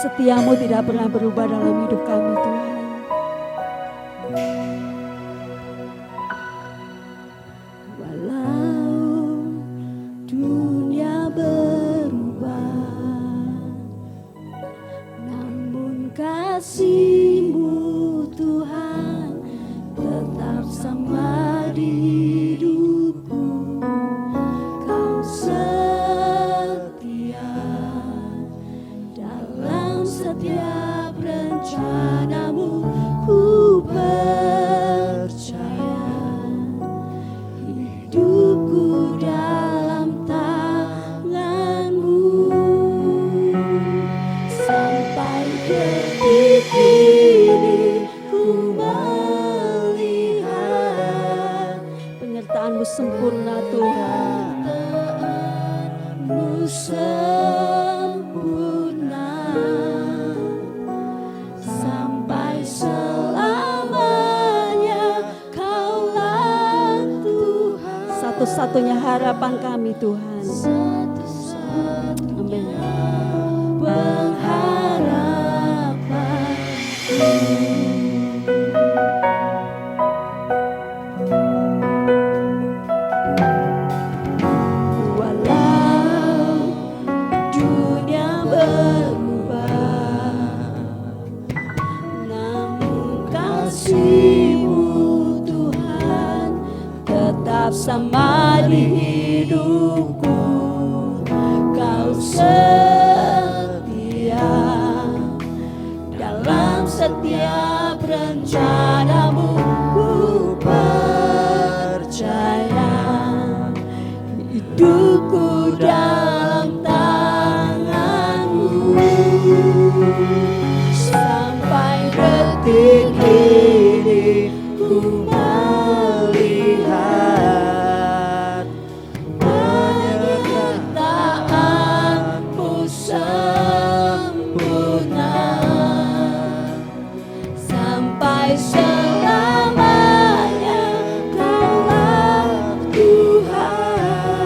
setia-Mu tidak pernah berubah dalam hidup kami Tuhan. Walau dunia berubah, namun kasih-Mu Tuhan tetap sama di hidupku. Kau setia dalam setiap rencana-Mu, ku percaya hidupku dalam tangan-Mu. Sampai detik ini ku melihat penyertaan-Mu sempurna Tuhan. Penyertaan-Mu sempurna sampai selamanya. Kaulah Tuhan, satu-satunya harapan kami Tuhan. Amin. Pengharapan. Walau dunia berubah, namun kasih-Mu Tuhan tetap sama di hidupku. Kau setia dalam setiap rencana-Mu, ku percaya hidupku dalam tangan-Mu. Sampai detik ini ku melihat penyertaan-Mu sempurna sampai selamanya. Kaulah Tuhan,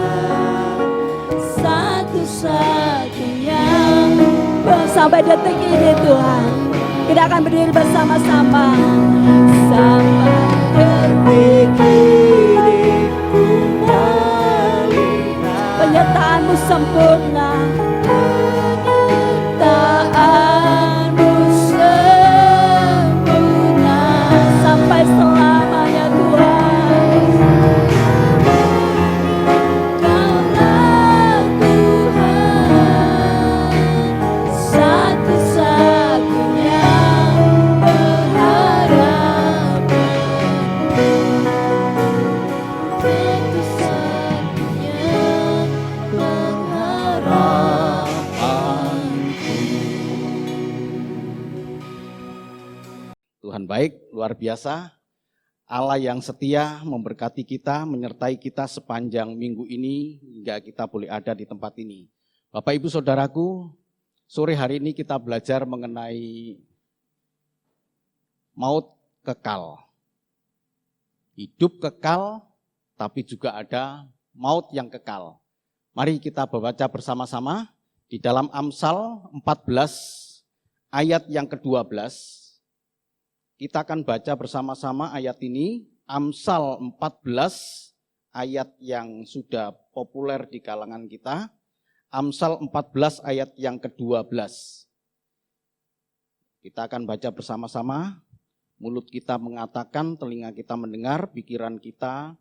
satu-satunya. Sampai detik ini Tuhan, kita akan berdiri bersama-sama. Sampai detik ini ku melihat penyertaan-Mu sempurna. Penyertaan-Mu sempurna sampai selamanya Tuhan. Kaulah Tuhan, satu-satunya pengharapan. Satu-satunya pengharapanku. Tuhan baik, luar biasa. Allah yang setia memberkati kita, menyertai kita sepanjang minggu ini hingga kita boleh ada di tempat ini. Bapak Ibu Saudaraku, sore hari ini kita belajar mengenai maut kekal. Hidup kekal, tapi juga ada maut yang kekal. Mari kita baca bersama-sama di dalam Amsal 14 ayat yang ke-12. Kita akan baca bersama-sama ayat ini, Amsal 14, ayat yang sudah populer di kalangan kita. Amsal 14 ayat yang ke-12. Kita akan baca bersama-sama, mulut kita mengatakan, telinga kita mendengar, pikiran kita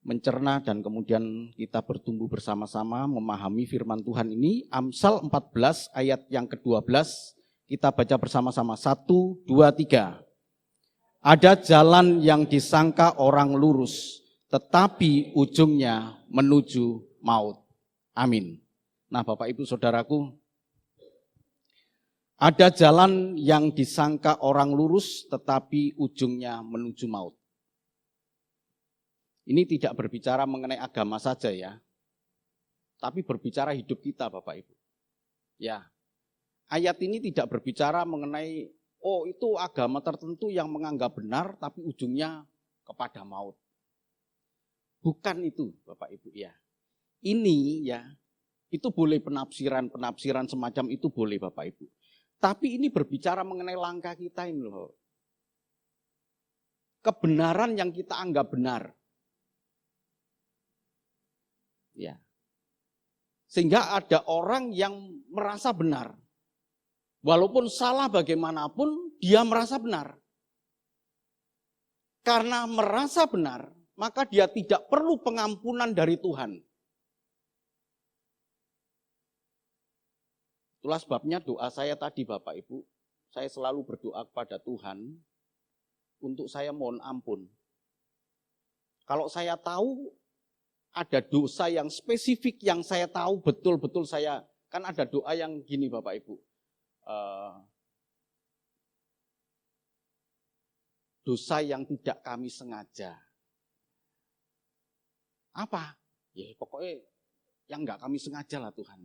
mencerna, dan kemudian kita bertumbuh bersama-sama memahami firman Tuhan ini. Amsal 14 ayat yang ke-12. Kita baca bersama-sama, 1, 2, 3. Ada jalan yang disangka orang lurus, tetapi ujungnya menuju maut. Amin. Nah Bapak Ibu Saudaraku, ada jalan yang disangka orang lurus, tetapi ujungnya menuju maut. Ini tidak berbicara mengenai agama saja ya, tapi berbicara hidup kita Bapak Ibu. Ya. Ayat ini tidak berbicara mengenai, oh itu agama tertentu yang menganggap benar tapi ujungnya kepada maut. Bukan itu Bapak Ibu ya. Ini ya, itu boleh penafsiran semacam itu boleh Bapak Ibu. Tapi ini berbicara mengenai langkah kita ini loh. Kebenaran yang kita anggap benar. Ya. Sehingga ada orang yang merasa benar. Walaupun salah bagaimanapun, dia merasa benar. Karena merasa benar, maka dia tidak perlu pengampunan dari Tuhan. Itulah sebabnya doa saya tadi Bapak Ibu, saya selalu berdoa kepada Tuhan untuk saya mohon ampun. Kalau saya tahu ada dosa yang spesifik yang saya tahu betul-betul saya, kan ada doa yang gini Bapak Ibu, dosa yang tidak kami sengaja. Apa? Ya pokoknya yang enggak kami sengaja lah Tuhan.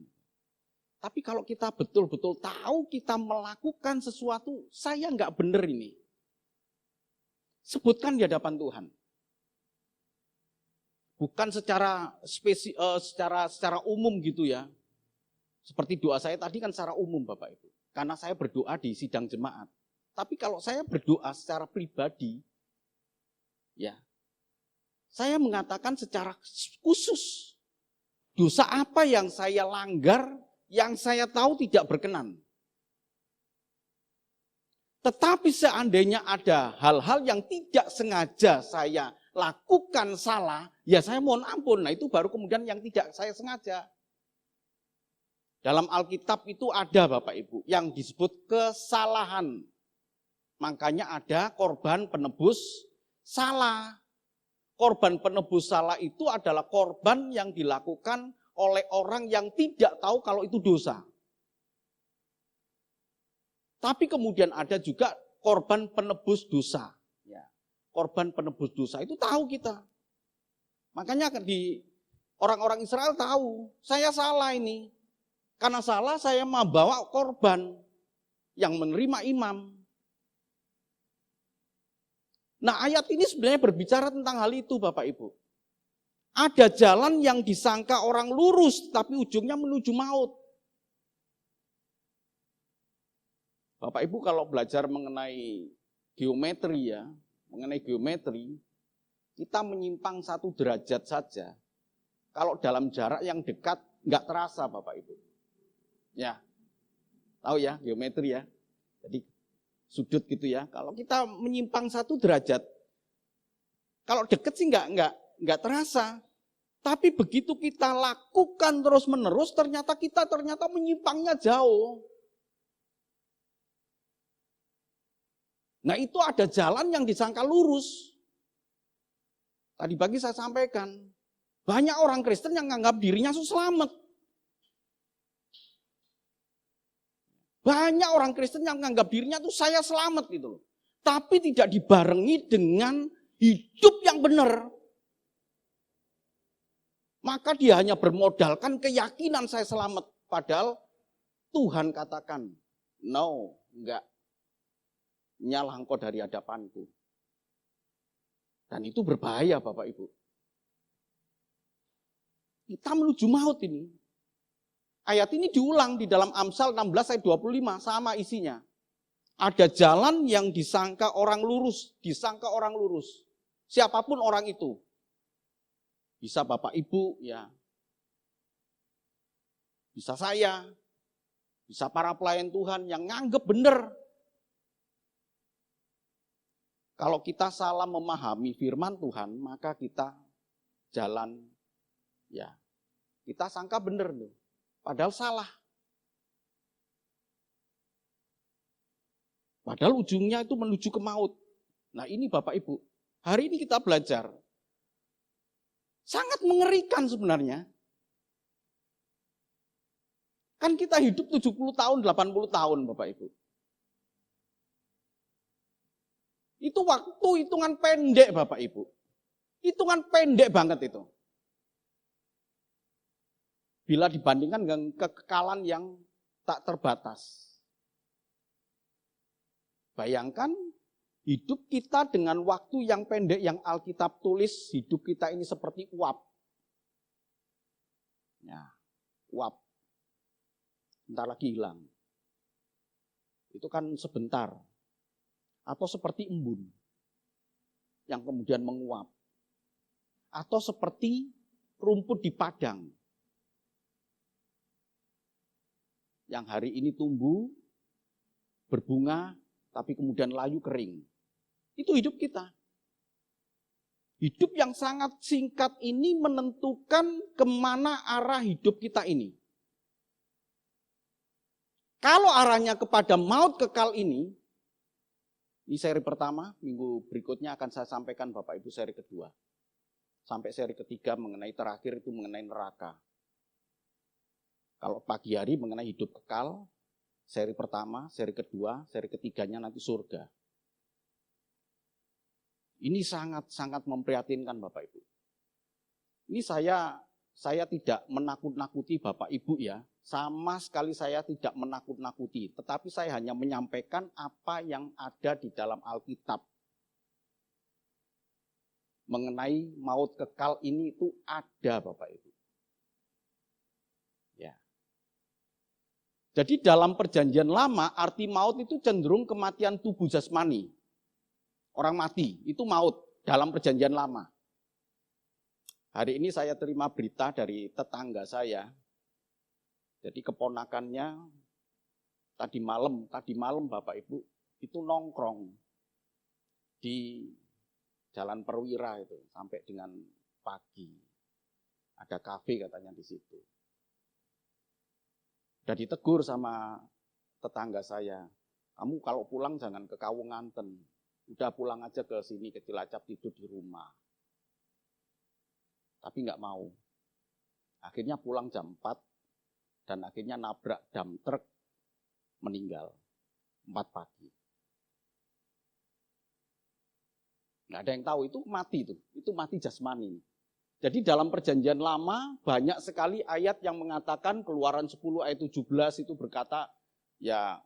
Tapi kalau kita betul-betul tahu kita melakukan sesuatu, saya enggak benar ini. Sebutkan di hadapan Tuhan. Bukan secara secara umum gitu ya. Seperti doa saya tadi kan secara umum Bapak Ibu. Karena saya berdoa di sidang jemaat. Tapi kalau saya berdoa secara pribadi, ya, saya mengatakan secara khusus, dosa apa yang saya langgar, yang saya tahu tidak berkenan. Tetapi seandainya ada hal-hal yang tidak sengaja saya lakukan salah, ya saya mohon ampun. Nah itu baru kemudian yang tidak saya sengaja. Dalam Alkitab itu ada Bapak Ibu, yang disebut kesalahan. Makanya ada korban penebus salah. Korban penebus salah itu adalah korban yang dilakukan oleh orang yang tidak tahu kalau itu dosa. Tapi kemudian ada juga korban penebus dosa. Ya. Korban penebus dosa itu tahu kita. Makanya di orang-orang Israel tahu, saya salah ini. Karena salah saya membawa korban yang menerima imam. Nah ayat ini sebenarnya berbicara tentang hal itu Bapak Ibu. Ada jalan yang disangka orang lurus tapi ujungnya menuju maut. Bapak Ibu kalau belajar mengenai geometri ya, mengenai geometri, kita menyimpang 1 derajat saja. Kalau dalam jarak yang dekat nggak terasa Bapak Ibu. Ya, tahu ya geometri ya. Jadi sudut gitu ya. Kalau kita menyimpang 1 derajat, kalau deket sih nggak terasa. Tapi begitu kita lakukan terus menerus, ternyata menyimpangnya jauh. Nah itu ada jalan yang disangka lurus. Tadi pagi saya sampaikan, banyak orang Kristen yang menganggap dirinya selamat. Banyak orang Kristen yang menganggap dirinya itu saya selamat gitu loh. Tapi tidak dibarengi dengan hidup yang benar. Maka dia hanya bermodalkan keyakinan saya selamat. Padahal Tuhan katakan, no, enggak. Nyalah engkau dari hadapanku. Dan itu berbahaya Bapak Ibu. Kita menuju maut ini. Ayat ini diulang di dalam Amsal 16 ayat 25, sama isinya. Ada jalan yang disangka orang lurus, Siapapun orang itu. Bisa Bapak Ibu, ya. Bisa saya. Bisa para pelayan Tuhan yang nganggep benar. Kalau kita salah memahami firman Tuhan, maka kita jalan, ya. Kita sangka benar loh. Padahal salah. Padahal ujungnya itu menuju ke maut. Nah ini Bapak Ibu, hari ini kita belajar. Sangat mengerikan sebenarnya. Kan kita hidup 70 tahun, 80 tahun Bapak Ibu. Itu waktu hitungan pendek Bapak Ibu. Hitungan pendek banget itu. Bila dibandingkan dengan kekekalan yang tak terbatas. Bayangkan hidup kita dengan waktu yang pendek yang Alkitab tulis, hidup kita ini seperti uap. Ya, uap. Bentar lagi hilang. itu kan sebentar. Atau seperti embun yang kemudian menguap. Atau seperti rumput di padang yang hari ini tumbuh, berbunga, tapi kemudian layu kering. Itu hidup kita. Hidup yang sangat singkat ini menentukan kemana arah hidup kita ini. Kalau arahnya kepada maut kekal ini seri pertama, minggu berikutnya akan saya sampaikan Bapak Ibu seri kedua. Sampai seri ketiga mengenai terakhir itu mengenai neraka. Kalau pagi hari mengenai hidup kekal, seri pertama, seri kedua, seri ketiganya nanti surga. Ini sangat-sangat memprihatinkan Bapak Ibu. Ini saya tidak menakut-nakuti Bapak Ibu ya. Sama sekali saya tidak menakut-nakuti. Tetapi saya hanya menyampaikan apa yang ada di dalam Alkitab. Mengenai maut kekal ini itu ada Bapak Ibu. Ya. Jadi dalam perjanjian lama arti maut itu cenderung kematian tubuh jasmani. Orang mati itu maut dalam perjanjian lama. Hari ini saya terima berita dari tetangga saya. Jadi keponakannya tadi malam Bapak Ibu itu nongkrong di Jalan Perwira itu sampai dengan pagi. Ada kafe katanya di situ. Udah ditegur sama tetangga saya, kamu kalau pulang jangan ke Kawunganten, udah pulang aja ke sini ke Cilacap tidur di rumah. Tapi nggak mau. Akhirnya pulang jam 4 dan akhirnya nabrak dam truk meninggal 4 pagi. Nggak ada yang tahu itu mati jasmani. Jadi dalam perjanjian lama banyak sekali ayat yang mengatakan Keluaran 10 ayat 17 itu berkata, ya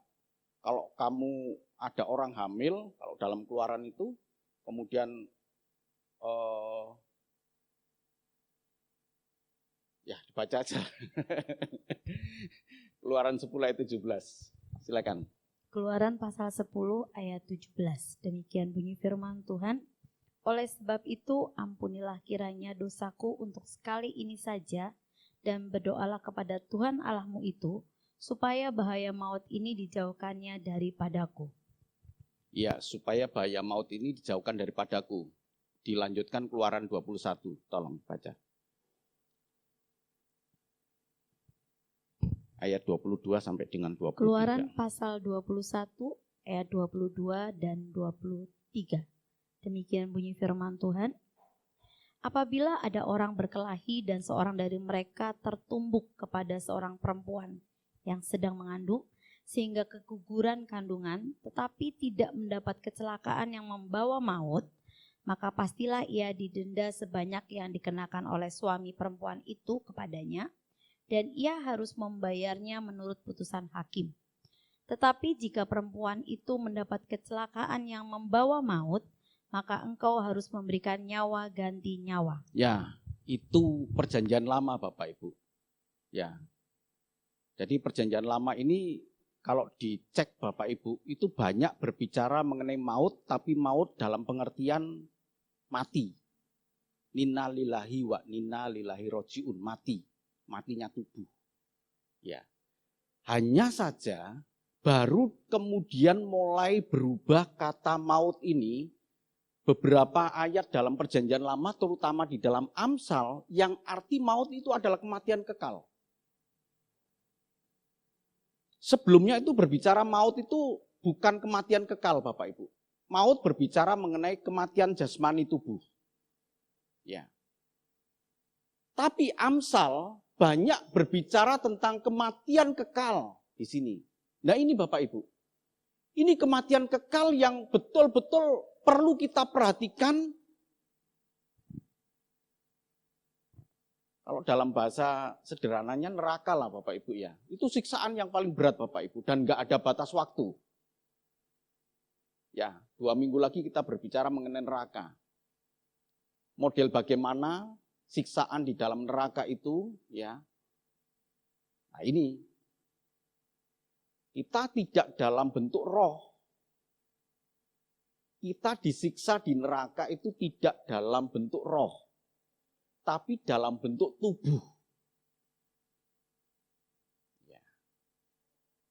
kalau kamu ada orang hamil, kalau dalam Keluaran itu, kemudian ya dibaca aja. Keluaran 10 ayat 17, silakan. Keluaran pasal 10 ayat 17. Demikian bunyi firman Tuhan. Oleh sebab itu ampunilah kiranya dosaku untuk sekali ini saja dan berdoalah kepada Tuhan Allahmu itu supaya bahaya maut ini dijauhkannya daripadaku. Ya, supaya bahaya maut ini dijauhkan daripadaku. Dilanjutkan Keluaran 21, tolong baca. Ayat 22 sampai dengan 23. Keluaran pasal 21 ayat 22 dan 23. Demikian bunyi firman Tuhan. Apabila ada orang berkelahi dan seorang dari mereka tertumbuk kepada seorang perempuan yang sedang mengandung, sehingga keguguran kandungan, tetapi tidak mendapat kecelakaan yang membawa maut, maka pastilah ia didenda sebanyak yang dikenakan oleh suami perempuan itu kepadanya, dan ia harus membayarnya menurut putusan hakim. Tetapi jika perempuan itu mendapat kecelakaan yang membawa maut, maka engkau harus memberikan nyawa ganti nyawa. Ya, itu perjanjian lama Bapak Ibu. Ya. Jadi perjanjian lama ini kalau dicek Bapak Ibu itu banyak berbicara mengenai maut, tapi maut dalam pengertian mati. Ninna lillahi wa ninna lillahi roji'un, mati. Matinya tubuh. Ya. Hanya saja baru kemudian mulai berubah kata maut ini beberapa ayat dalam perjanjian lama, terutama di dalam Amsal, yang arti maut itu adalah kematian kekal. Sebelumnya itu berbicara maut itu bukan kematian kekal Bapak Ibu. Maut berbicara mengenai kematian jasmani tubuh. Ya. Tapi Amsal banyak berbicara tentang kematian kekal di sini. Nah ini Bapak Ibu. Ini kematian kekal yang betul-betul perlu kita perhatikan. Kalau dalam bahasa sederhananya neraka lah Bapak Ibu ya. Itu siksaan yang paling berat Bapak Ibu dan nggak ada batas waktu. Ya, 2 minggu lagi kita berbicara mengenai neraka. Model bagaimana siksaan di dalam neraka itu ya. Nah ini. Kita tidak dalam bentuk roh. Kita disiksa di neraka itu tidak dalam bentuk roh, tapi dalam bentuk tubuh. Ya.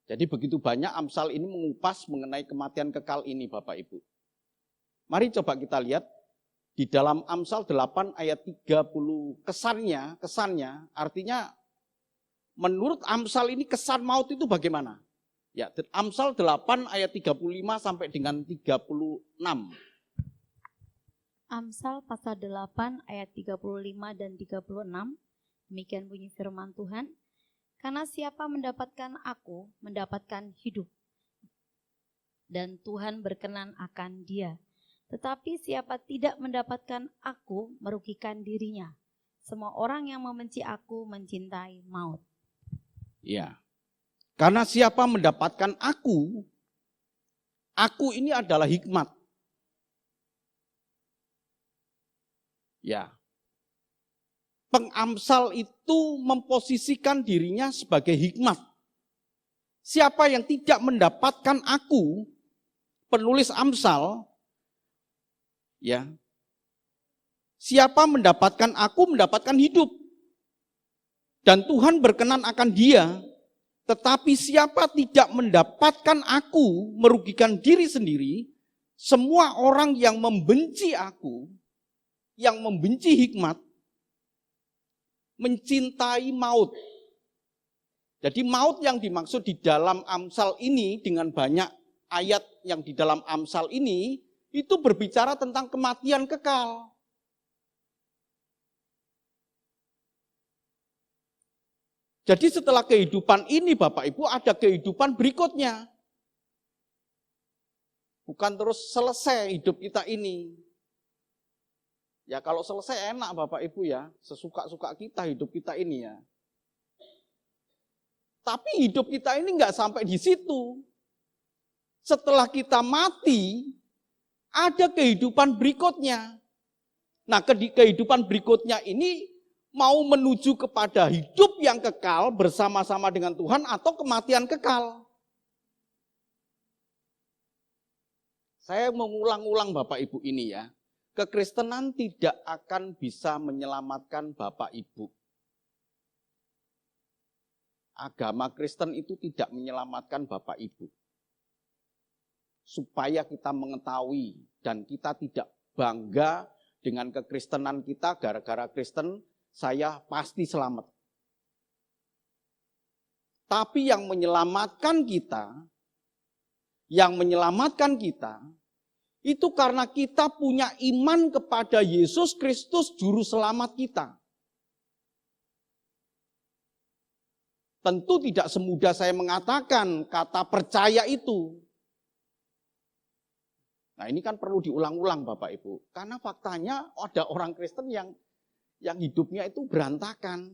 Jadi begitu banyak Amsal ini mengupas mengenai kematian kekal ini Bapak Ibu. Mari coba kita lihat di dalam Amsal 8 ayat 30 kesannya artinya menurut Amsal ini kesan maut itu bagaimana? Ya, Amsal 8 ayat 35 sampai dengan 36. Amsal pasal 8 ayat 35 dan 36. Demikian bunyi firman Tuhan. Karena siapa mendapatkan aku, mendapatkan hidup. Dan Tuhan berkenan akan dia. Tetapi siapa tidak mendapatkan aku, merugikan dirinya. Semua orang yang membenci aku mencintai maut. Ya. Karena siapa mendapatkan aku ini adalah hikmat. Ya. Pengamsal itu memposisikan dirinya sebagai hikmat. Siapa yang tidak mendapatkan aku, penulis Amsal, ya. Siapa mendapatkan aku mendapatkan hidup. Dan Tuhan berkenan akan dia. Tetapi siapa tidak mendapatkan aku, merugikan diri sendiri. Semua orang yang membenci aku, yang membenci hikmat, mencintai maut. Jadi maut yang dimaksud di dalam Amsal ini dengan banyak ayat yang di dalam Amsal ini, itu berbicara tentang kematian kekal. Jadi setelah kehidupan ini Bapak Ibu ada kehidupan berikutnya. Bukan terus selesai hidup kita ini. Ya kalau selesai enak Bapak Ibu ya, sesuka-suka kita hidup kita ini ya. Tapi hidup kita ini enggak sampai di situ. Setelah kita mati, ada kehidupan berikutnya. Nah kehidupan berikutnya ini mau menuju kepada hidup yang kekal bersama-sama dengan Tuhan atau kematian kekal. Saya mengulang-ulang Bapak Ibu ini ya. Kekristenan tidak akan bisa menyelamatkan Bapak Ibu. Agama Kristen itu tidak menyelamatkan Bapak Ibu. Supaya kita mengetahui dan kita tidak bangga dengan kekristenan kita gara-gara Kristen saya pasti selamat. Tapi yang menyelamatkan kita, itu karena kita punya iman kepada Yesus Kristus Juru Selamat kita. Tentu tidak semudah saya mengatakan kata percaya itu. Nah ini kan perlu diulang-ulang Bapak Ibu. Karena faktanya ada orang Kristen yang hidupnya itu berantakan.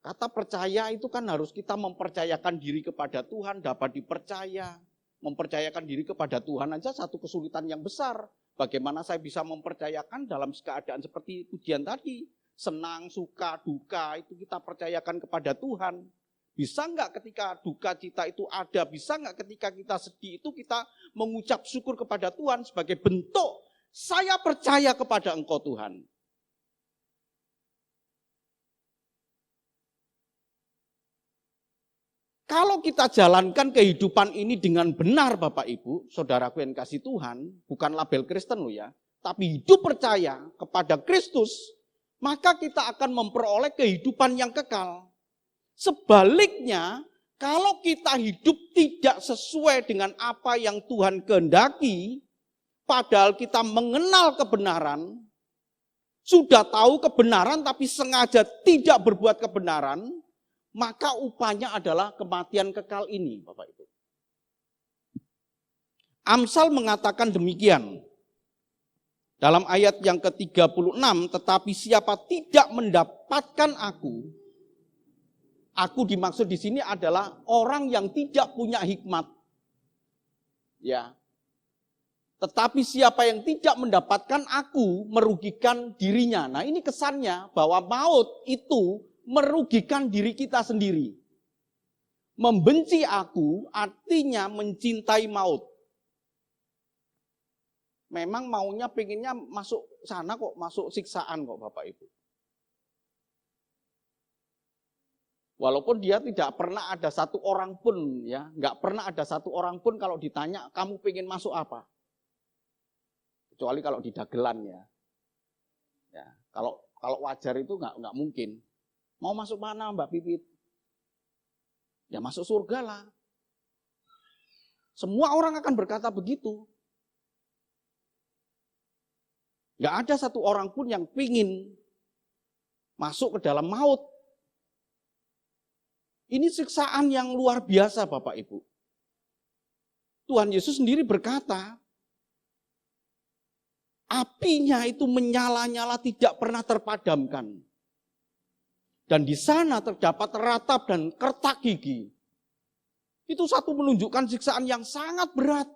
Kata percaya itu kan harus kita mempercayakan diri kepada Tuhan, dapat dipercaya. Mempercayakan diri kepada Tuhan aja satu kesulitan yang besar. Bagaimana saya bisa mempercayakan dalam keadaan seperti ujian tadi. Senang, suka, duka itu kita percayakan kepada Tuhan. Bisa enggak ketika duka cita itu ada, bisa enggak ketika kita sedih itu kita mengucap syukur kepada Tuhan sebagai bentuk saya percaya kepada Engkau Tuhan. Kalau kita jalankan kehidupan ini dengan benar Bapak Ibu, saudaraku yang kasih Tuhan, bukan label Kristen loh ya, tapi hidup percaya kepada Kristus, maka kita akan memperoleh kehidupan yang kekal. Sebaliknya, kalau kita hidup tidak sesuai dengan apa yang Tuhan kehendaki, padahal kita mengenal kebenaran, sudah tahu kebenaran tapi sengaja tidak berbuat kebenaran, maka upahnya adalah kematian kekal ini, Bapak Ibu. Amsal mengatakan demikian. Dalam ayat yang ke-36, tetapi siapa tidak mendapatkan aku dimaksud di sini adalah orang yang tidak punya hikmat. Ya. Tetapi siapa yang tidak mendapatkan aku merugikan dirinya. Nah, ini kesannya bahwa maut itu merugikan diri kita sendiri. Membenci aku artinya mencintai maut. Memang maunya pengennya masuk sana kok, masuk siksaan kok Bapak Ibu. Walaupun dia tidak pernah ada satu orang pun ya, nggak pernah ada satu orang pun kalau ditanya kamu pengen masuk apa? Kecuali kalau di dagelan ya. Ya, kalau wajar itu nggak mungkin. Mau masuk mana Mbak Pipit? Ya masuk surga lah. Semua orang akan berkata begitu. Nggak ada satu orang pun yang pingin masuk ke dalam maut. Ini siksaan yang luar biasa Bapak Ibu. Tuhan Yesus sendiri berkata, apinya itu menyala-nyala tidak pernah terpadamkan. Dan di sana terdapat ratap dan kertak gigi. Itu satu menunjukkan siksaan yang sangat berat.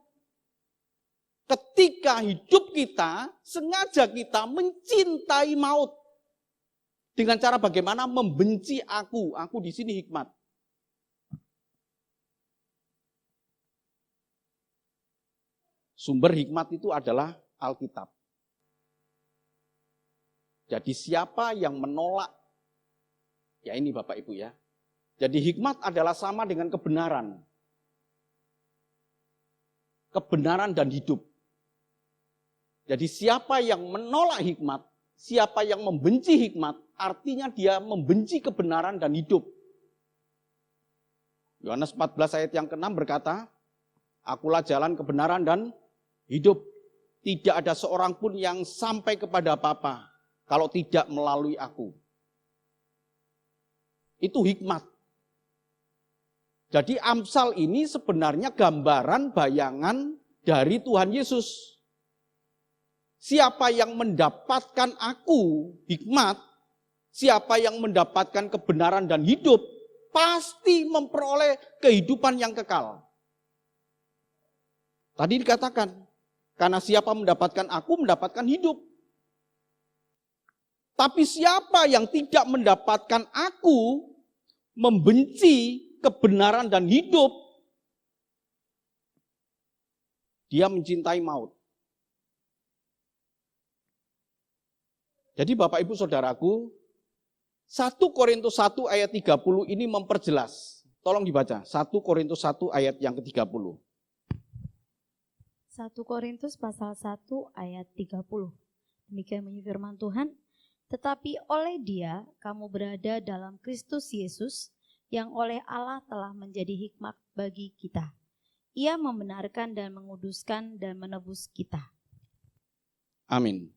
Ketika hidup kita, sengaja kita mencintai maut. Dengan cara bagaimana? Membenci aku. Aku di sini hikmat. Sumber hikmat itu adalah Alkitab. Jadi siapa yang menolak, ya ini Bapak Ibu ya. Jadi hikmat adalah sama dengan kebenaran. Kebenaran dan hidup. Jadi siapa yang menolak hikmat, siapa yang membenci hikmat, artinya dia membenci kebenaran dan hidup. Yohanes 14 ayat yang ke-6 berkata, akulah jalan kebenaran dan hidup. Tidak ada seorang pun yang sampai kepada Bapa kalau tidak melalui aku. Itu hikmat. Jadi Amsal ini sebenarnya gambaran bayangan dari Tuhan Yesus. Siapa yang mendapatkan aku, hikmat, siapa yang mendapatkan kebenaran dan hidup, pasti memperoleh kehidupan yang kekal. Tadi dikatakan, karena siapa mendapatkan aku, mendapatkan hidup. Tapi siapa yang tidak mendapatkan aku, membenci kebenaran dan hidup, dia mencintai maut. Jadi Bapak Ibu Saudaraku, 1 Korintus 1 ayat 30 ini memperjelas. Tolong dibaca, 1 Korintus 1 ayat yang ke-30. 1 Korintus pasal 1 ayat 30. Demikian bunyi firman Tuhan. Tetapi oleh Dia kamu berada dalam Kristus Yesus, yang oleh Allah telah menjadi hikmat bagi kita. Ia membenarkan dan menguduskan dan menebus kita. Amin.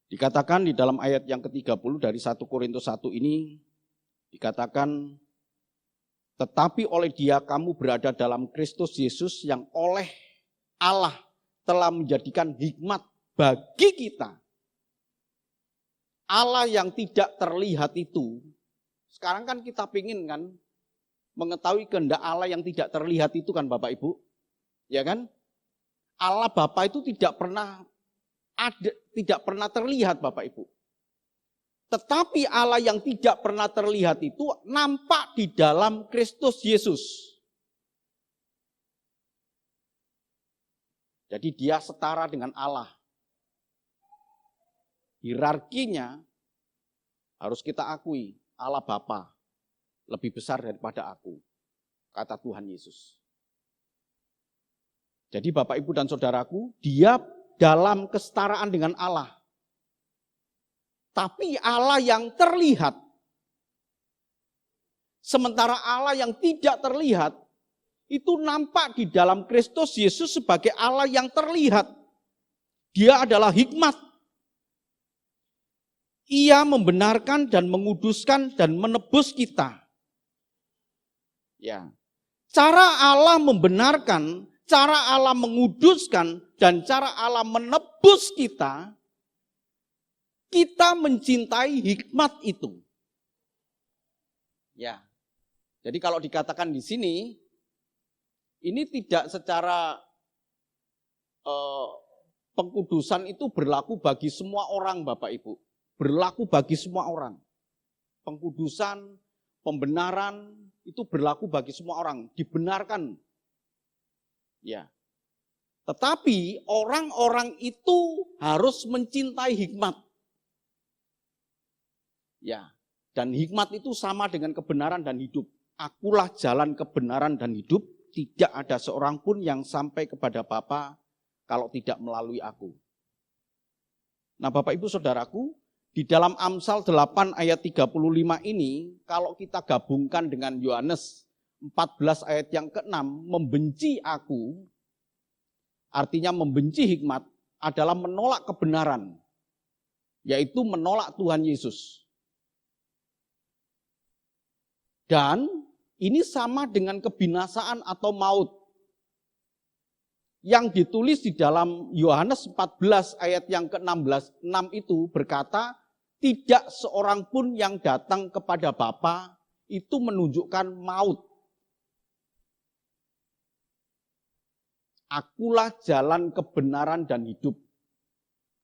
Dikatakan di dalam ayat yang ke-30 dari 1 Korintus 1 ini, dikatakan, tetapi oleh Dia kamu berada dalam Kristus Yesus yang oleh Allah telah menjadikan hikmat bagi kita. Allah yang tidak terlihat itu, sekarang kan kita pingin kan mengetahui kehendak Allah yang tidak terlihat itu kan Bapak Ibu, ya kan? Allah Bapa itu tidak pernah terlihat Bapak Ibu. Tetapi Allah yang tidak pernah terlihat itu nampak di dalam Kristus Yesus. Jadi dia setara dengan Allah. Hierarkinya harus kita akui, Allah Bapa lebih besar daripada aku, kata Tuhan Yesus. Jadi Bapak Ibu dan Saudaraku, dia dalam kesetaraan dengan Allah. Tapi Allah yang terlihat. Sementara Allah yang tidak terlihat, itu nampak di dalam Kristus Yesus sebagai Allah yang terlihat. Dia adalah hikmat. Ia membenarkan dan menguduskan dan menebus kita. Ya. Cara Allah membenarkan, cara Allah menguduskan, dan cara Allah menebus kita mencintai hikmat itu. Ya. Jadi kalau dikatakan di sini, ini tidak secara pengkudusan itu berlaku bagi semua orang Bapak Ibu. Berlaku bagi semua orang. Pengkudusan, pembenaran itu berlaku bagi semua orang, dibenarkan. Ya. Tetapi orang-orang itu harus mencintai hikmat. Ya. Dan hikmat itu sama dengan kebenaran dan hidup. Akulah jalan kebenaran dan hidup, tidak ada seorang pun yang sampai kepada Bapa kalau tidak melalui aku. Nah, Bapak Ibu Saudaraku, di dalam Amsal 8 ayat 35 ini, kalau kita gabungkan dengan Yohanes 14 ayat yang ke-6, membenci aku, artinya membenci hikmat, adalah menolak kebenaran, yaitu menolak Tuhan Yesus. Dan ini sama dengan kebinasaan atau maut. Yang ditulis di dalam Yohanes 14 ayat yang ke-16 itu berkata, tidak seorang pun yang datang kepada Bapa itu menunjukkan maut. Akulah jalan kebenaran dan hidup.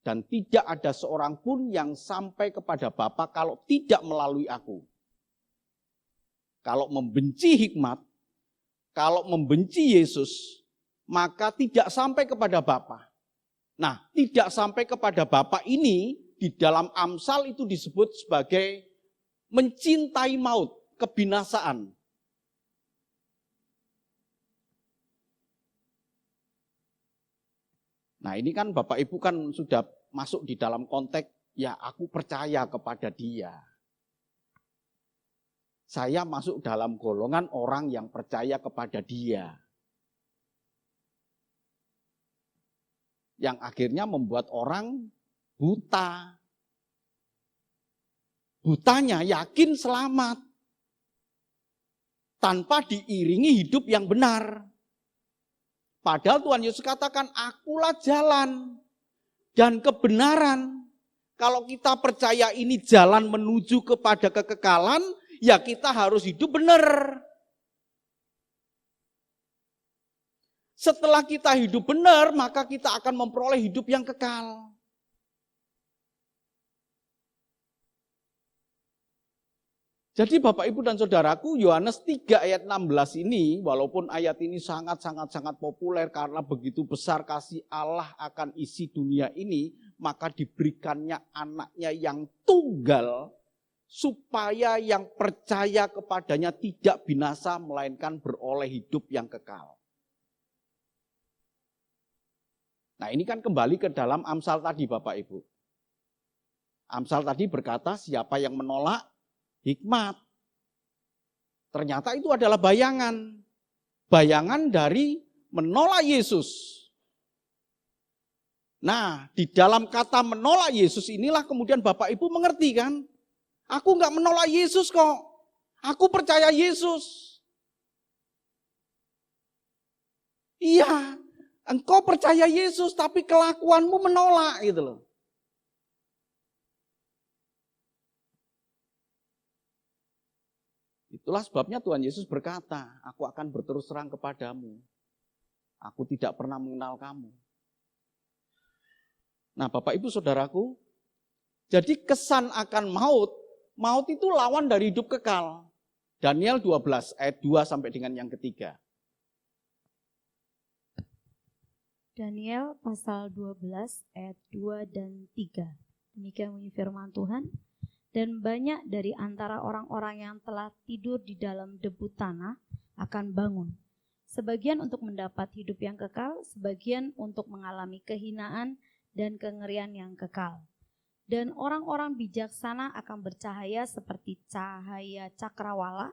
Dan tidak ada seorang pun yang sampai kepada Bapa kalau tidak melalui aku. Kalau membenci hikmat, kalau membenci Yesus, maka tidak sampai kepada Bapa. Nah, tidak sampai kepada Bapa ini di dalam Amsal itu disebut sebagai mencintai maut, kebinasaan. Nah, ini kan Bapak Ibu kan sudah masuk di dalam konteks, ya aku percaya kepada Dia. Saya masuk dalam golongan orang yang percaya kepada Dia. Yang akhirnya membuat orang buta. Butanya yakin selamat. Tanpa diiringi hidup yang benar. Padahal Tuhan Yesus katakan, akulah jalan dan kebenaran. Kalau kita percaya ini jalan menuju kepada kekekalan, ya kita harus hidup benar. Setelah kita hidup benar, maka kita akan memperoleh hidup yang kekal. Jadi Bapak Ibu dan Saudaraku, Yohanes 3 ayat 16 ini, walaupun ayat ini sangat populer karena begitu besar kasih Allah akan isi dunia ini, maka diberikannya anaknya yang tunggal, supaya yang percaya kepadanya tidak binasa, melainkan beroleh hidup yang kekal. Nah, ini kan kembali ke dalam Amsal tadi Bapak Ibu. Amsal tadi berkata siapa yang menolak hikmat. Ternyata itu adalah bayangan. Bayangan dari menolak Yesus. Nah, di dalam kata menolak Yesus inilah kemudian Bapak Ibu mengerti kan? Aku enggak menolak Yesus kok. Aku percaya Yesus. Iya. Engkau percaya Yesus tapi kelakuanmu menolak gitu loh. Itulah sebabnya Tuhan Yesus berkata, aku akan berterus terang kepadamu. Aku tidak pernah mengenal kamu. Nah, Bapak Ibu Saudaraku, jadi kesan akan maut itu lawan dari hidup kekal. Daniel 12 ayat 2 sampai dengan yang ketiga. Daniel pasal 12 ayat 2 dan 3. Demikian bunyi firman Tuhan. Dan banyak dari antara orang-orang yang telah tidur di dalam debu tanah akan bangun. Sebagian untuk mendapat hidup yang kekal, sebagian untuk mengalami kehinaan dan kengerian yang kekal. Dan orang-orang bijaksana akan bercahaya seperti cahaya cakrawala,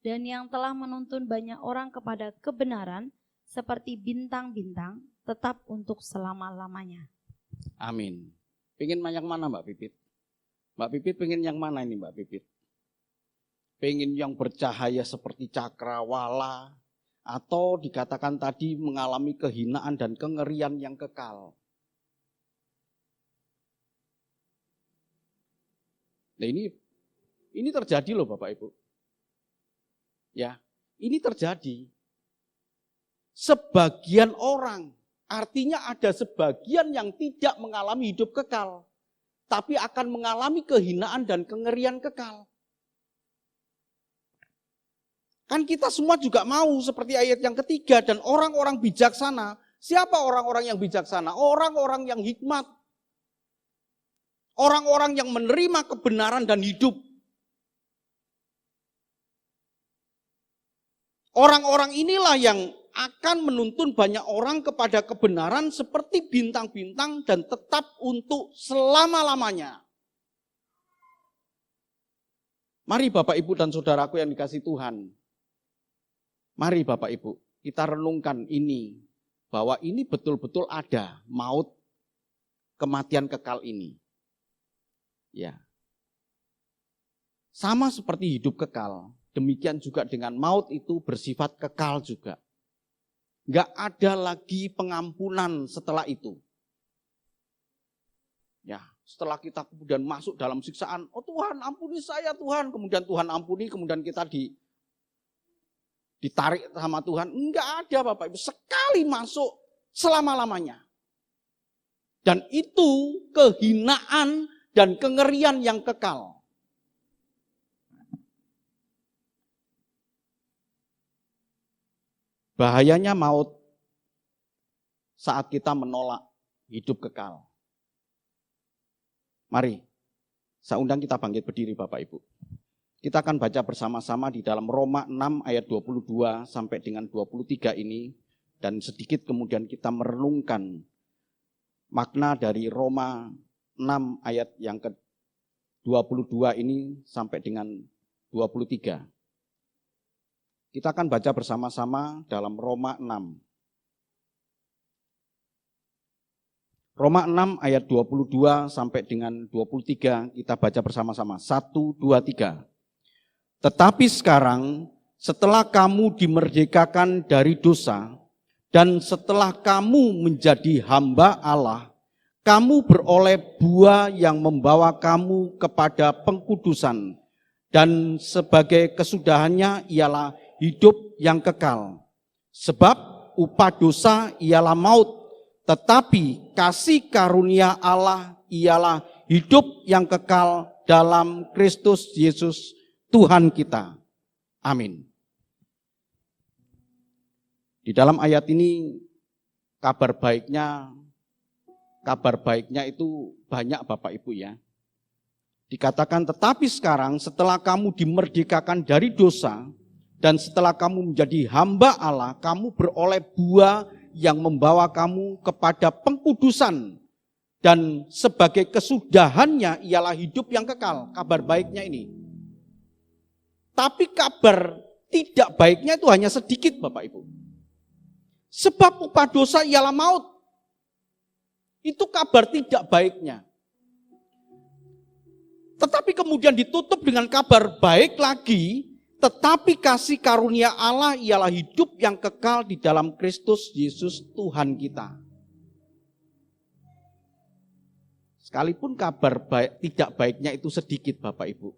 dan yang telah menuntun banyak orang kepada kebenaran seperti bintang-bintang, tetap untuk selama-lamanya. Amin. Pengen yang mana Mbak Pipit? Mbak Pipit pengen yang mana ini Mbak Pipit? Pengen yang bercahaya seperti cakrawala, atau dikatakan tadi mengalami kehinaan dan kengerian yang kekal? Nah ini terjadi loh Bapak Ibu. Ya, ini terjadi. Sebagian orang, artinya ada sebagian yang tidak mengalami hidup kekal, tapi akan mengalami kehinaan dan kengerian kekal. Kan kita semua juga mau seperti ayat yang ketiga, dan orang-orang bijaksana. Siapa orang-orang yang bijaksana? Orang-orang yang hikmat. Orang-orang yang menerima kebenaran dan hidup. Orang-orang inilah yang akan menuntun banyak orang kepada kebenaran seperti bintang-bintang dan tetap untuk selama-lamanya. Mari Bapak Ibu dan Saudaraku yang dikasihi Tuhan. Mari Bapak Ibu, kita renungkan ini. Bahwa ini betul-betul ada maut, kematian kekal ini. Ya. Sama seperti hidup kekal. Demikian juga dengan maut itu bersifat kekal juga. Enggak ada lagi pengampunan setelah itu. Ya, setelah kita kemudian masuk dalam siksaan, oh Tuhan ampuni saya Tuhan, kemudian Tuhan ampuni, kemudian kita ditarik sama Tuhan. Enggak ada Bapak Ibu, sekali masuk selama-lamanya. Dan itu kehinaan dan kengerian yang kekal. Bahayanya maut saat kita menolak hidup kekal. Mari, saya undang kita bangkit berdiri Bapak Ibu. Kita akan baca bersama-sama di dalam Roma 6 ayat 22 sampai dengan 23 ini. Dan sedikit kemudian kita merenungkan makna dari Roma 6 ayat yang ke-22 ini sampai dengan 23. Kita akan baca bersama-sama dalam Roma 6. Roma 6 ayat 22 sampai dengan 23 kita baca bersama-sama. 1, 2, 3. Tetapi sekarang setelah kamu dimerdekakan dari dosa dan setelah kamu menjadi hamba Allah, kamu beroleh buah yang membawa kamu kepada pengkudusan dan sebagai kesudahannya ialah hidup yang kekal. Sebab upah dosa ialah maut, tetapi kasih karunia Allah ialah hidup yang kekal dalam Kristus Yesus Tuhan kita. Amin. Di dalam ayat ini kabar baiknya itu banyak Bapak Ibu ya. Dikatakan tetapi sekarang setelah kamu dimerdekakan dari dosa dan setelah kamu menjadi hamba Allah, kamu beroleh buah yang membawa kamu kepada pengkudusan. Dan sebagai kesudahannya ialah hidup yang kekal. Kabar baiknya ini. Tapi kabar tidak baiknya itu hanya sedikit Bapak Ibu. Sebab upah dosa ialah maut. Itu kabar tidak baiknya. Tetapi kemudian ditutup dengan kabar baik lagi. Tetapi kasih karunia Allah ialah hidup yang kekal di dalam Kristus Yesus Tuhan kita. Sekalipun kabar baik, tidak baiknya itu sedikit Bapak Ibu.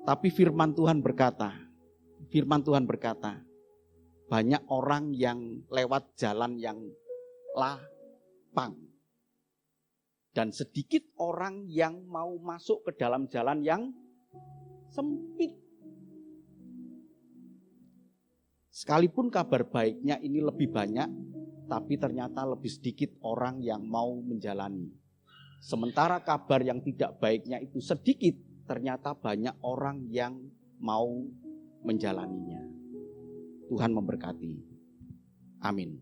Tapi firman Tuhan berkata, banyak orang yang lewat jalan yang lapang. Dan sedikit orang yang mau masuk ke dalam jalan yang sempit. Sekalipun kabar baiknya ini lebih banyak, tapi ternyata lebih sedikit orang yang mau menjalani. Sementara kabar yang tidak baiknya itu sedikit, ternyata banyak orang yang mau menjalaninya. Tuhan memberkati. Amin.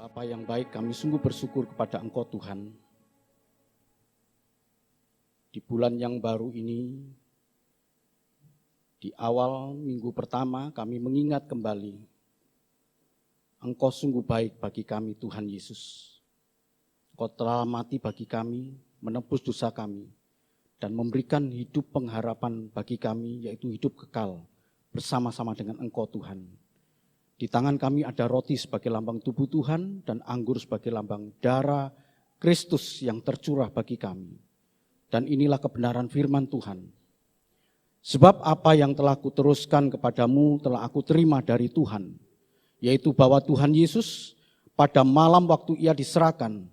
Bapa yang baik, kami sungguh bersyukur kepada Engkau Tuhan. Di bulan yang baru ini, di awal minggu pertama kami mengingat kembali, Engkau sungguh baik bagi kami Tuhan Yesus. Engkau telah mati bagi kami, menebus dosa kami. dan memberikan hidup pengharapan bagi kami, yaitu hidup kekal bersama-sama dengan Engkau Tuhan. Di tangan kami ada roti sebagai lambang tubuh Tuhan dan anggur sebagai lambang darah Kristus yang tercurah bagi kami. Dan inilah kebenaran firman Tuhan. Sebab apa yang telah kuteruskan kepadamu telah aku terima dari Tuhan, yaitu bahwa Tuhan Yesus pada malam waktu ia diserahkan,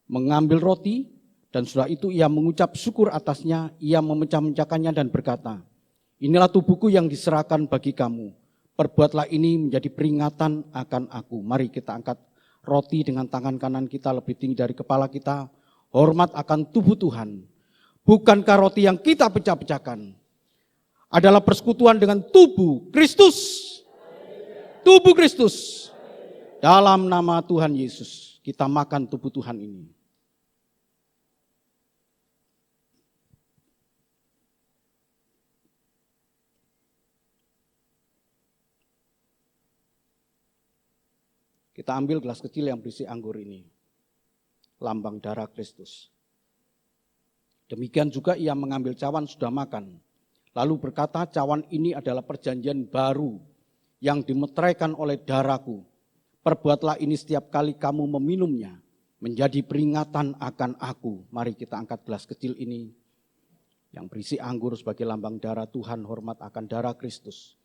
mengambil roti, dan setelah itu ia mengucap syukur atasnya, ia memecah-mecahkannya dan berkata, inilah tubuhku yang diserahkan bagi kamu, perbuatlah ini menjadi peringatan akan aku. Mari kita angkat roti dengan tangan kanan kita lebih tinggi dari kepala kita, hormat akan tubuh Tuhan. Bukankah roti yang kita pecah-pecahkan adalah persekutuan dengan tubuh Kristus? Tubuh Kristus. Dalam nama Tuhan Yesus, kita makan tubuh Tuhan ini. Kita ambil gelas kecil yang berisi anggur ini, lambang darah Kristus. Demikian juga ia mengambil cawan sudah makan, lalu berkata, cawan ini adalah perjanjian baru yang dimeteraikan oleh darahku. Perbuatlah ini setiap kali kamu meminumnya, menjadi peringatan akan aku. Mari kita angkat gelas kecil ini, yang berisi anggur sebagai lambang darah Tuhan, hormat akan darah Kristus.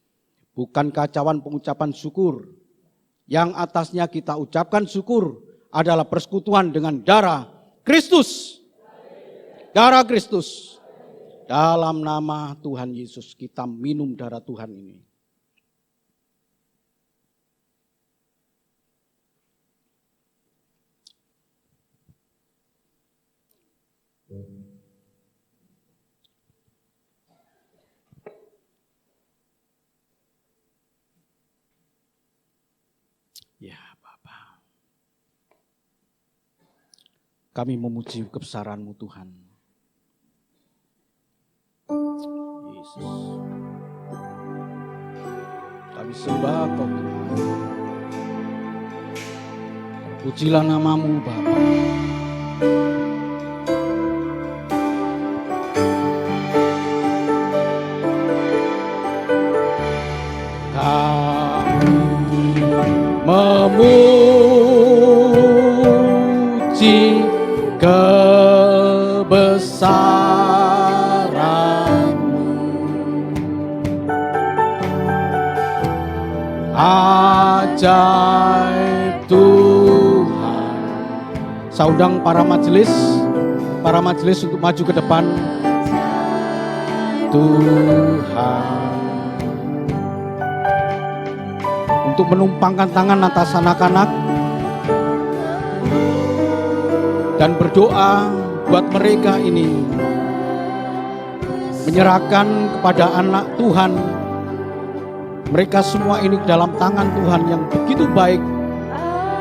Bukankah cawan pengucapan syukur, yang atasnya kita ucapkan syukur adalah persekutuan dengan darah Kristus. Darah Kristus. Dalam nama Tuhan Yesus kita minum darah Tuhan ini. Ya Bapa, kami memuji kebesaran-Mu Tuhan. Yesus, kami sembah Kau Tuhan. Pujilah nama-Mu Bapa. Memuji kebesaran-Mu, ajaib Tuhan. Saya undang para majelis untuk maju ke depan. Tuhan, untuk menumpangkan tangan atas anak-anak dan berdoa buat mereka ini, menyerahkan kepada anak Tuhan, mereka semua ini ke dalam tangan Tuhan yang begitu baik.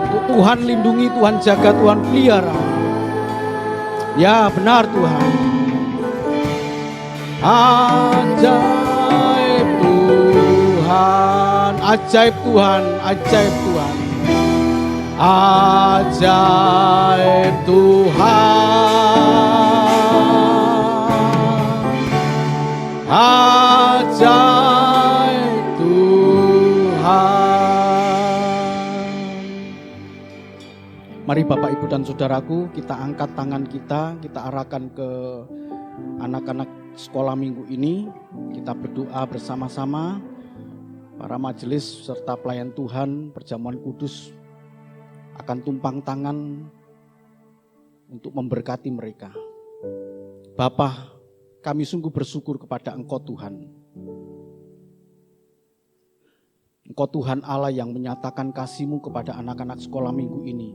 Untuk Tuhan lindungi, Tuhan jaga, Tuhan pelihara. Ya benar Tuhan. Ajaib Tuhan, ajaib Tuhan, ajaib Tuhan. Ajaib Tuhan, ajaib Tuhan. Mari Bapak Ibu dan Saudaraku, kita angkat tangan kita arahkan ke anak-anak sekolah minggu ini. Kita berdoa bersama-sama. Para majelis serta pelayan Tuhan perjamuan kudus akan tumpang tangan untuk memberkati mereka. Bapa, kami sungguh bersyukur kepada Engkau Tuhan. Engkau Tuhan Allah yang menyatakan kasih-Mu kepada anak-anak sekolah minggu ini.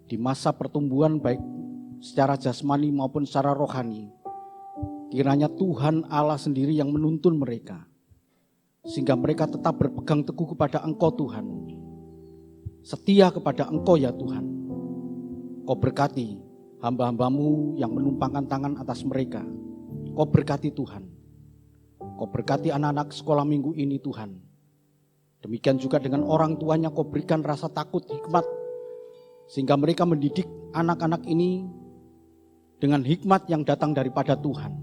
Di masa pertumbuhan baik secara jasmani maupun secara rohani, kiranya Tuhan Allah sendiri yang menuntun mereka, sehingga mereka tetap berpegang teguh kepada Engkau Tuhan, setia kepada Engkau ya Tuhan. Kau berkati hamba-hamba-Mu yang menumpangkan tangan atas mereka. Kau berkati Tuhan. Kau berkati anak-anak sekolah minggu ini Tuhan. Demikian juga dengan orang tuanya Kau berikan rasa takut, hikmat, sehingga mereka mendidik anak-anak ini dengan hikmat yang datang daripada Tuhan.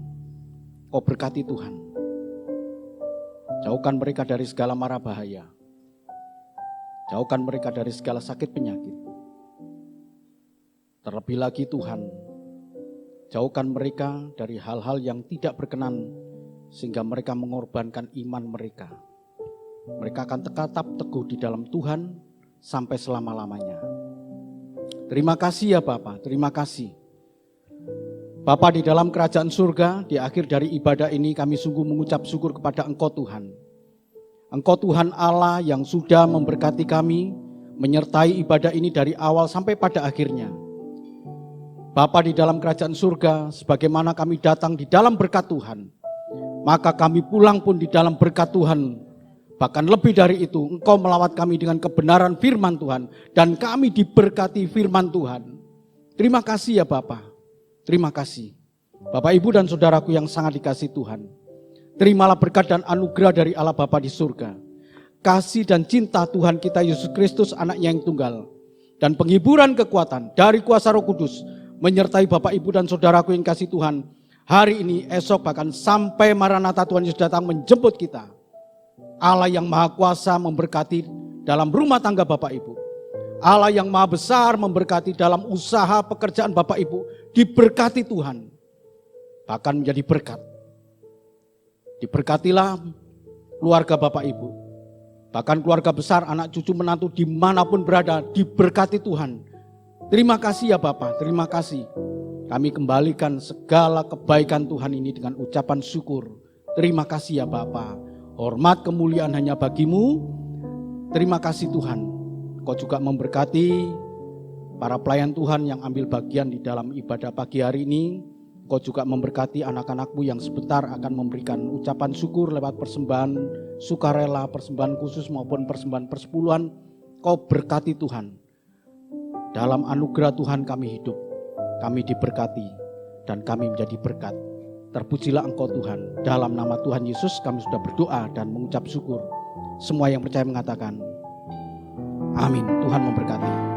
Kau berkati Tuhan. Jauhkan mereka dari segala mara bahaya. Jauhkan mereka dari segala sakit penyakit. Terlebih lagi Tuhan, jauhkan mereka dari hal-hal yang tidak berkenan sehingga mereka mengorbankan iman mereka. Mereka akan tetap teguh di dalam Tuhan sampai selama-lamanya. Terima kasih ya Bapa, terima kasih. Bapa di dalam kerajaan surga, di akhir dari ibadah ini kami sungguh mengucap syukur kepada Engkau Tuhan. Engkau Tuhan Allah yang sudah memberkati kami, menyertai ibadah ini dari awal sampai pada akhirnya. Bapa di dalam kerajaan surga, sebagaimana kami datang di dalam berkat Tuhan, maka kami pulang pun di dalam berkat Tuhan. Bahkan lebih dari itu, Engkau melawat kami dengan kebenaran firman Tuhan, dan kami diberkati firman Tuhan. Terima kasih ya Bapa. Terima kasih. Bapak, Ibu, dan saudaraku yang sangat dikasihi Tuhan. Terimalah berkat dan anugerah dari Allah Bapa di surga. Kasih dan cinta Tuhan kita Yesus Kristus, anaknya yang tunggal. Dan penghiburan kekuatan dari kuasa Roh Kudus menyertai Bapak, Ibu, dan saudaraku yang kasih Tuhan. Hari ini, esok, bahkan sampai Maranatha Tuhan Yesus datang menjemput kita. Allah yang Maha Kuasa memberkati dalam rumah tangga Bapak, Ibu. Allah yang Maha Besar memberkati dalam usaha pekerjaan Bapak Ibu. Diberkati Tuhan. Bahkan menjadi berkat. Diberkatilah keluarga Bapak Ibu. Bahkan keluarga besar, anak cucu menantu dimanapun berada. Diberkati Tuhan. Terima kasih ya Bapak, terima kasih. Kami kembalikan segala kebaikan Tuhan ini dengan ucapan syukur. Terima kasih ya Bapak. Hormat kemuliaan hanya bagimu. Terima kasih Tuhan. Kau juga memberkati para pelayan Tuhan yang ambil bagian di dalam ibadah pagi hari ini. Kau juga memberkati anak-anakmu yang sebentar akan memberikan ucapan syukur lewat persembahan sukarela, persembahan khusus maupun persembahan persepuluhan. Kau berkati Tuhan. Dalam anugerah Tuhan kami hidup. Kami diberkati dan kami menjadi berkat. Terpujilah Engkau Tuhan. Dalam nama Tuhan Yesus kami sudah berdoa dan mengucap syukur. Semua yang percaya mengatakan amin. Tuhan memberkati.